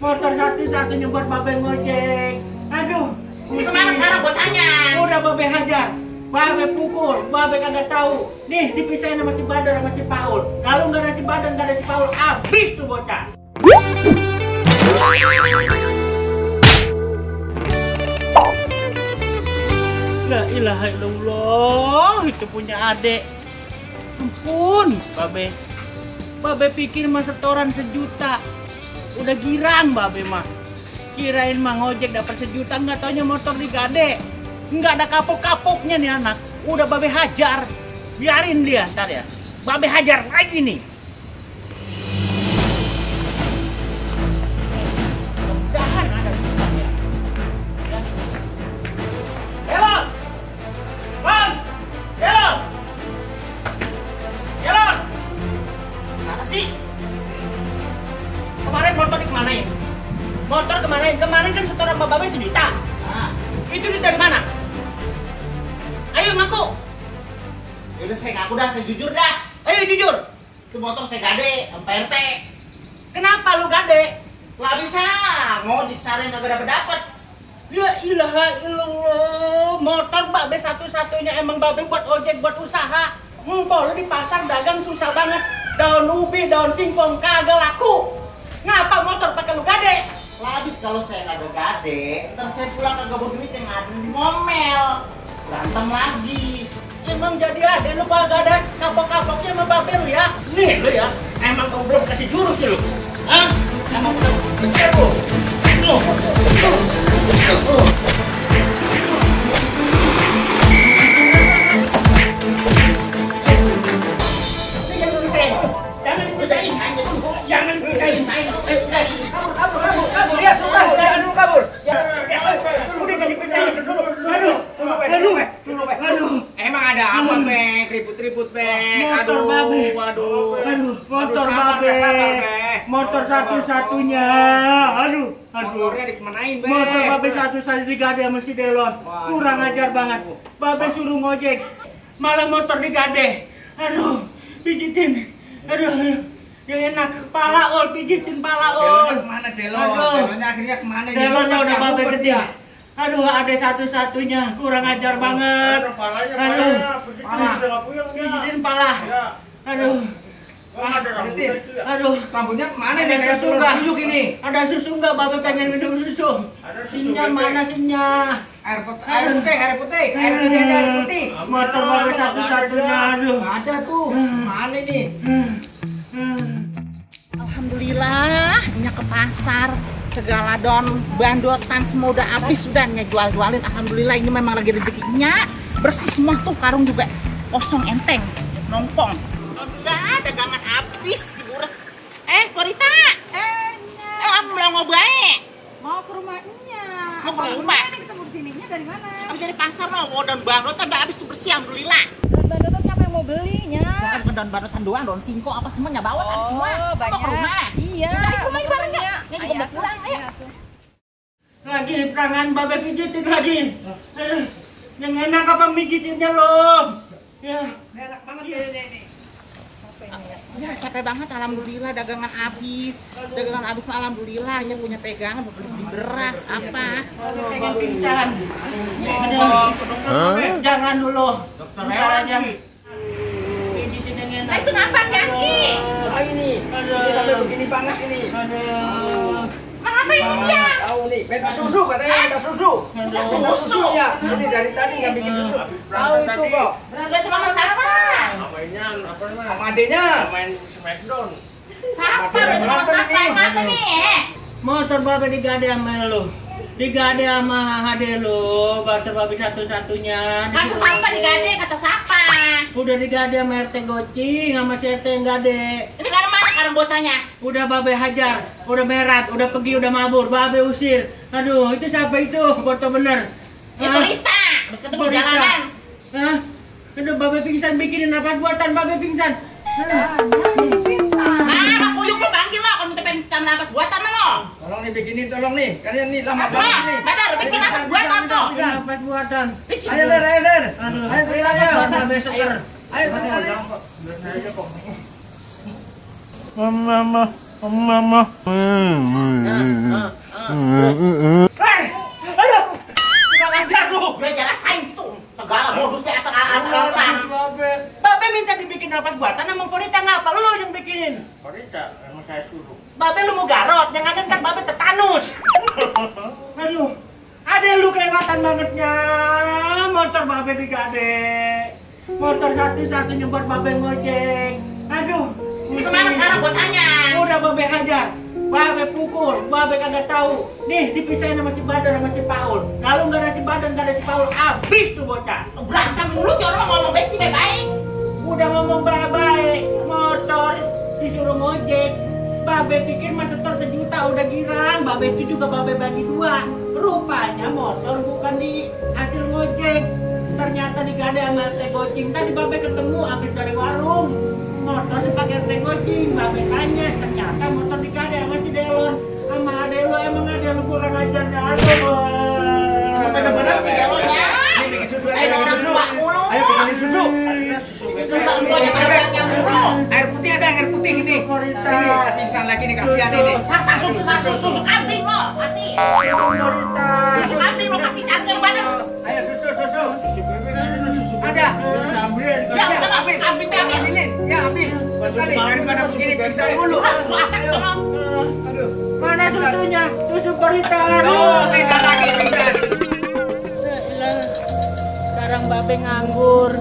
Motor satu-satunya buat babe ngojek. Aduh. Kemana sekarang gua tanya? Udah babe hajar. Babe pukul, babe kagak tahu. Nih dipisahin sama si Badar sama si Paul. Kalau nggak ada si Badar nggak ada si Paul, habis tuh bocah. La ilaha illallah, itu punya adek. Ampun, babe. Babe pikir mah setoran sejuta. Udah girang babe mah. Kirain mah ngojek dapat sejuta, nggak taunya motor digade. Nggak ada kapok-kapoknya nih anak. Udah babe hajar. Biarin dia ntar ya. Babe hajar lagi nih. Mudah-mudahan ada susahnya. Ya. Hello! Bang! Hello! Hello! Apa sih? Kemarin motor dikemanain? Motor kemanain? Kemarin kan setoran sama babe sejuta. Nah, Itu duit dari mana? Ayo ngaku. yaudah saya ngaku dah, saya jujur dah. Ayo jujur. Itu motor saya gade, sama Pak RT. Kenapa lu gade? Lah bisa, ngojek seharian kagak dapet. Ya ilaha illallah. Motor babe satu-satunya emang babe buat ojek, buat usaha. Lu di pasar dagang susah banget. Daun ubi, daun singkong kagak laku. Ngapa motor pakai lu gade? Lah habis kalau saya kagak gade, ntar saya pulang kagak bawa duit yang ada di ngomel. Berantem lagi. Emang jadi ada lu kagak ada kapok-kapoknya sama babe lu ya? Nih lu ya, emang kau belum kasih jurus lu. Hah? Emang belum bener lu. Lu. Jangan dipisahin. Jangan dipisahin. Kabur ya, sudah, jangan dulu kabur. Udah jadi pisahin dulu. Aduh. Emang ada apa, Bek? Ribut-ribut, Bek. Motor babe. Aduh, Motor sabar, babe. sabar, Bek. Motor satu-satunya. Aduh. Motornya dikemanain, Bek? Motor babe satu-satunya digade sama si Delon. Kurang ajar banget. Babe suruh ngojek, malah motor digade. Aduh, pijitin. Aduh, yang enak. Palaol, pijitin palaol. Delonnya kemana, Delon? Aduh. Delonnya akhirnya kemana? Delonnya udah babe Nyambung gede. dia. Aduh, ada satu-satunya. Kurang ajar banget. Aduh, pijitin pala. Aduh. Aduh, Rambutnya kemana ada nih? Kayak susu telur nggak? buyuk ini. Ada susu nggak? Babe pengen minum susu. Sinya mana sinya? Air putih, air putih. Air putih aja, air putih. Motor babe satu-satunya. Aduh. Ada tuh. Mana ini? Alhamdulillah, punya ke pasar. Segala bandotan semua udah habis, sudah jual-jualin. Alhamdulillah, ini memang lagi rezekinya. Bersih semua tuh, karung juga kosong enteng, nongpong. Alhamdulillah, dagangan habis dibures. Korita. Apa melongo bae? Mau ke rumahnya. Mau ke rumah? Ini ketemu di sininya dari mana? Apa jadi pasar no? Daun bandotan udah habis tuh bersih, alhamdulillah. Dan bandotan siapa yang mau belinya? Jangan bukan daun bandotan doang, daun singkong apa semuanya bawa kan semua. banyak. Mau ke rumah? Iya. Udah, ke rumah ibaratnya. Iya, Ya juga mau pulang, ayo. Lagi tangan babe pijitin lagi. Aduh, yang enak apa mijitinnya lo? Ya. Enak banget kayaknya ini. Ya capek banget, alhamdulillah dagangan habis. Dagangan habis alhamdulillah, hanya punya pegangan beli beras apa. Pengen pingsan. Aduh. Jangan dulu. Bentar aja. Pijitin yang enak. Nah, itu ngapa kaki? Ah ini. Aduh. Ini sampai begini banget ini. Aduh. Mang apa ini dia? Tahu nih, minta susu katanya minta susu. Minta Minta susu. susunya. Ini dari tadi nggak bikin susu. Tahu itu kok. Berada itu sama siapa? Mainnya apa namanya? Sama adenya. Main Smackdown. Siapa? Berada sama siapa? Yang mana nih? Motor babe digade sama lo. Digade sama ade lo. Motor babe satu-satunya. Kata siapa digade? Kata siapa? Udah digade sama RT Gocing sama si RT yang gade. Ini karena mana sekarang bocahnya? Udah babe hajar, udah merat, udah pergi, udah mabur, babe usir. Aduh, itu siapa itu? Foto bener. Ya Korita. Habis ketemu di Korita. jalanan. Hah? Aduh, babe pingsan bikinin apa buatan babe pingsan. Nah, anak kuyuk lo panggil lo. Kalau minta pengen napas buatan lo. Tolong nih bikinin, tolong nih. Kalian nih lama Apa? banget nih. Badar, bikin napas buatan tuh. Apa buatan? Ayo Der, ayo Der. Aduh, Ayo beri aja. babe seger. Ayo beri aja. Mama, Mama. Aduh, kurang ajar lu. Gue aja rasain situ. Segala modus be asal-asalan. Babe minta dibikin rapat buatan, emang Porita ngapa? Lu yang bikinin. Porita, emang saya suruh. Babe lu mau garot, yang ada ntar babe tetanus. Aduh, ada lu kelewatan bangetnya. Motor babe digade. Motor satu-satunya buat babe ngojek. Aduh, Kemana sekarang gue tanya? udah babe hajar, babe pukul, babe kagak tahu. Nih dipisahin sama si Badar sama si Paul. Kalau nggak ada si Badar nggak ada si Paul, habis tuh bocah. Berantem mulu sih orang ngomong baik sih baik. Udah ngomong baik-baik, motor disuruh ngojek. Babe pikir mas setor sejuta udah girang. Babe itu juga babe bagi dua. Rupanya motor bukan di hasil ngojek. Ternyata digade sama teh gocing. Tadi babe ketemu habis dari warung. Motor dipakai teh gocing. Babe tanya, ternyata motor digade sama si Delon. Sama ade lo, emang ade lo kurang ajar ya. Aduh. Bener-bener sih Delonnya. Ini bikin susu aja. Ayo orang tua mulu. Ayo bikin susu. Terus lu aja banyak mulu. Air putih ada, air putih ini. Porita. Ini habisan lagi nih, kasihan ini. Susu kambing lo, kasih. Porita. Susu kambing lo kasih cantik Badar. Ayo susu. Ada. Ya, udah ambil. kambing be ambil. Ambilin. Ya, ambil. Sekali daripada begini periksa dulu. Susu apa itu lo? Aduh. Mana susunya? Susu Porita. Tuh, pindah lagi, pindah. Sekarang babe nganggur,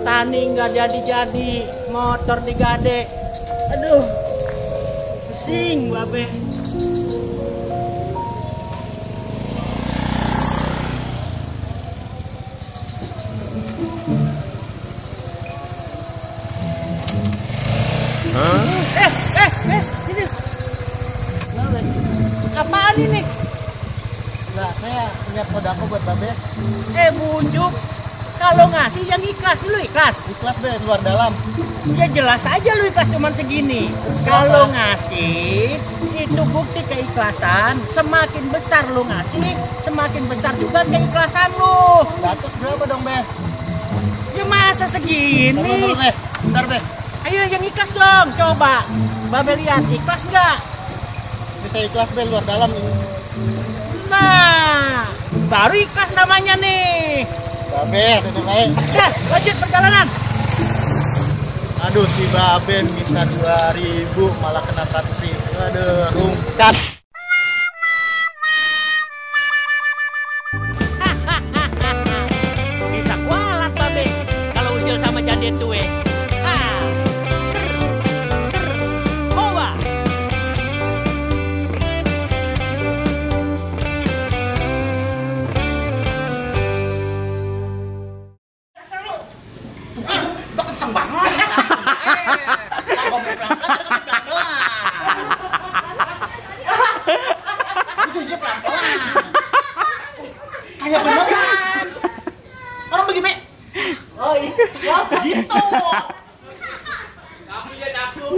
tani nggak jadi, motor digade. Aduh, pusing babe. Ini. Apaan ini? Enggak, saya punya sodako buat babe. Bunjuk. Kalau ngasih yang ikhlas, lu ikhlas. Ikhlas be, luar dalam. Ya jelas aja lu ikhlas cuman segini. Kalau ngasih, itu bukti keikhlasan. Semakin besar lu ngasih, semakin besar juga keikhlasan lu. Datus berapa dong be? Ya masa segini? Bentar be. Ayo yang ikhlas dong, coba. Babe lihat, ikhlas nggak? Bisa ikhlas be, luar dalam ini. Nah, baru ikhlas namanya nih. Babe, udah baik. Lanjut perjalanan. Aduh si Baben minta 2.000 malah kena 100.000. Aduh, rungkat. Bisa kualat babe kalau usil sama jadian tuwe. Hoa. Udah kenceng banget. Kalau mau berangkat, pelan-pelan. Jujur pelan-pelan. Kayak beneran. Orang begini. Oh iya. Gitu.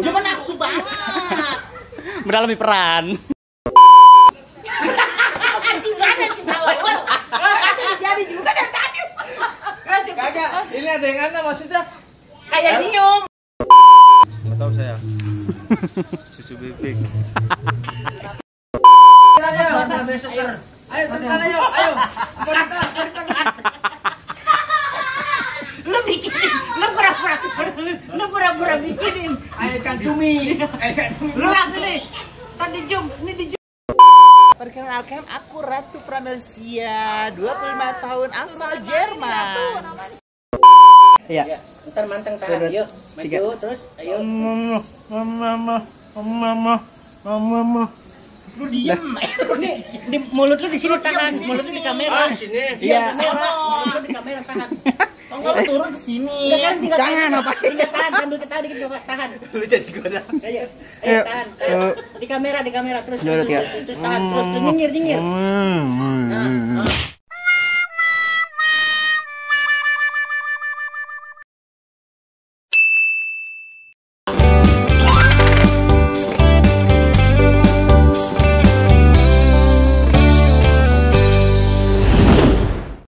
Gimana nafsu banget. Mendalami peran. Jadi juga dari tadi. Kagak, ini ada yang aneh maksudnya. Kayak nyium. Nggak tahu saya. Susu bebek. Ayo, cepetan ayo. Porita. Lu bikinin, lu pura-pura bikinin. Ayo ikan cumi. Lu langsung nih. Tadi jum, ini di jum. Perkenalkan aku Ratu Pramelsia, 25 tahun asal Jerman. Iya. Ntar manteng tahan. Yuk, maju terus. Ayo. Lu diem. Nih, di mulut lu di sini tahan. Mulut lu di kamera. Sini. Iya, kamera. Mulut lu di kamera tahan. Oh, enggak lu turun ke sini. Udah kan tinggal Jangan apa. Tinggal tahan, sambil ketawa dikit tahan. Lu jadi goda. Ayo, tahan. Di kamera terus. Nurut ya. Terus tahan terus nyengir. Nah,